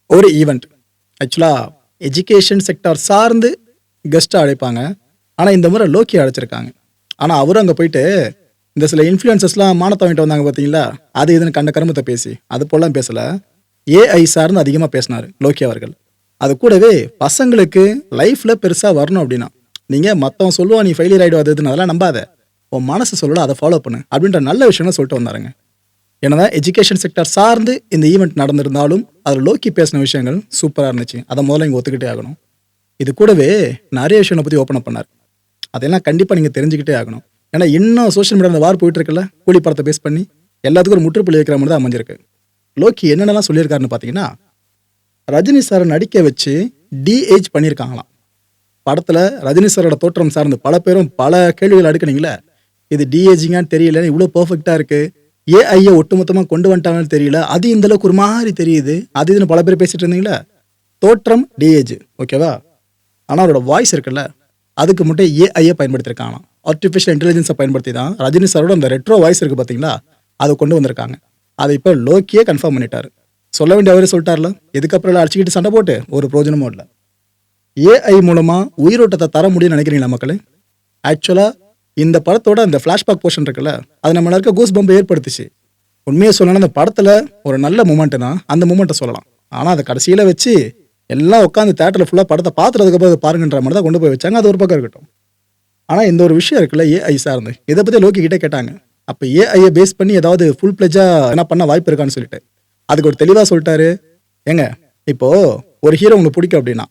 ஒரு ஈவெண்ட். ஆக்சுவலா education sector சார்ந்து கெஸ்ட்டா அழைப்பாங்க. ஆனா, இந்த முறை லோக்கிய அழைச்சிருக்காங்க. ஆனா, அவரும் அங்க போயிட்டு, இந்த சில இன்ஃப்ளூயன்சர்ஸ்லாம் மானத்த வாங்கிட்டு வந்தாங்க பார்த்தீங்களா? அது இதுன்னு கண்ட கருமத்த பேசி, அது போலலாம் பேசல. ஏஐ சார்ந்து அதிகமா பேசினாரு லோக்கி அவர்கள். அது கூடவே பசங்களுக்கு லைஃப்ல பெருசா வரணும் அப்படின்னா, நீங்க மத்தவன் சொல்லுவான் நீ ஃபெயிலியர் ஆயிடுவ அது இதுன்னு அதெல்லாம் நம்பாத. உன் மனசு சொல்லல அத ஃபாலோ பண்ணு. அப்படின்ற நல்ல விஷயங்கள சொல்லிட்டு வந்தாருங்க. என்னதான் எஜுகேஷன் செக்டார் சார்ந்து இந்த ஈவெண்ட் நடந்திருந்தாலும், அதுல லோக்கி பேசின விஷயங்கள் சூப்பரா இருந்துச்சு. அத முதல்ல இங்க ஒத்துக்கிட்டே ஆகணும். இது கூடவே நெறைய விஷயங்கள பத்தி ஓப்பன் அப் பண்ணாரு. அதெல்லாம் கண்டிப்பா நீங்க தெரிஞ்சுக்கிட்டே ஆகணும். ஏன்னா இன்னும் சோசியல் மீடியால அந்த வார் போயிட்டு இருக்குல்ல, கூலி படத்த பேஸ் பண்ணி எல்லாத்துக்கும் ஒரு முற்றுப்புள்ளி வைக்கிற மாரி தான் அமைஞ்சிருக்கு. லோக்கி என்னென்னலாம் சொல்லியிருக்காருன்னு பார்த்தீங்கன்னா, ரஜினி சார நடிக்க வச்சு டி-ஏஜ் பண்ணியிருக்காங்களாம். படத்துல ரஜினி சாரோட தோற்றம் சார்ந்து பல பேரும் பல கேள்விகள் அடுக்குனீங்கல்ல. இது டி-ஏஜிங்கான்னு தெரியல. இவ்ளோ பெர்ஃபெக்ட்டா இருக்கு. ஏஐய ஒட்டுமொத்தமா கொண்டு வந்துட்டாங்கன்னு தெரியல. அது இந்த அளவுக்கு ஒரு மாரி தெரியுது. அது இதுன்னு பல பேர் பேசிட்டு இருந்தீங்கல்ல. தோற்றம் டி-ஏஜ் ஓகேவா? ஆனா அவரோட வாய்ஸ் இருக்குல்ல, அதுக்கு மட்டும் ஏஐய பயன்படுத்தியிருக்காங்களாம். ஆர்டிஃபிஷியல் இன்டெலிஜென்ஸ பயன்படுத்தி தான் ரஜினி சாரோட அந்த ரெட்ரோ வாய்ஸ் இருக்கு பார்த்தீங்களா? அத கொண்டு வந்திருக்காங்க. அத இப்ப லோக்கியே கன்ஃபார்ம் பண்ணிட்டாரு. சொல்ல வேண்டிய அவரே சொல்லிட்டார்ல. இதுக்கப்புறம் எல்லாம் அடிச்சுக்கிட்டு சண்டை போட்டு ஒரு பிரயோஜனமும் இல்ல. ஏஐ மூலமா உயிரோட்டத்த தர முடியும்னு நினைக்கிறீங்களா மக்களே? ஆக்சுவலா இந்த படத்தோட அந்த ஃபிளாஷ்பேக் போர்ஷன் இருக்குல்ல, அது நம்மள இருக்க கூஸ் பம்ப் ஏற்படுத்துச்சு. உண்மைய சொல்லணும்னா அந்த படத்துல ஒரு நல்ல மொமெண்ட் தான். அந்த மொமெண்ட்ட சொல்லலாம். ஆனா அத கடைசியில வச்சு எல்லாம் உட்காந்து தியேட்டர்ல ஃபுல்லா படத்த பார்த்துட்டதுக்கு அப்புறம் அத பாருங்கன்ற மாரி தான் கொண்டு போய் வச்சாங்க. அது ஒரு பக்கம் இருக்கட்டும். ஆனா இந்த ஒரு விஷயம் இருக்குல்ல ஏஐ சார்ந்து. இத பத்தி லோக்கி கிட்ட கேட்டாங்க. அப்ப ஏஐய பேஸ் பண்ணி ஏதாவது ஃபுல் பிளெட்ஜா என்ன பண்ண வாய்ப்பு இருக்கான்னு சொல்லிட்டு. அதுக்கு ஒரு தெளிவா சொல்ட்டாரு. ஏங்க இப்போ ஒரு ஹீரோ உங்களுக்கு பிடிக்கும் அப்படின்னா,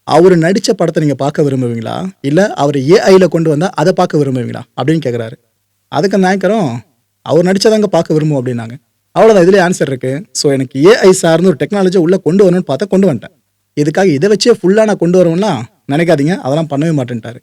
அவரு நடிச்ச படத்த நீங்க பார்க்க விரும்புவீங்களா? இல்ல அவரு ஏஐல கொண்டு வந்தா அத பார்க்க விரும்புவீங்களா? அப்படின்னு கேட்குறாரு. அதுக்கு அந்த ஆங்கரும் அவர் நடிச்சதாங்க பார்க்க விரும்புவோம் அப்படின்னாங்க. அவ்வளோதான் இதுலயே ஆன்சர் இருக்கு. ஸோ எனக்கு ஏஐ சார்ந்த ஒரு டெக்னாலஜிய உள்ள கொண்டு வரணும்னு பார்த்தா கொண்டு வந்துட்டேன். இதுக்காக இத வச்சே ஃபுல்லா நான் கொண்டு வருவேன்லாம் நினைக்காதீங்க. அதெல்லாம் பண்ணவே மாட்டேன்ட்டாரு.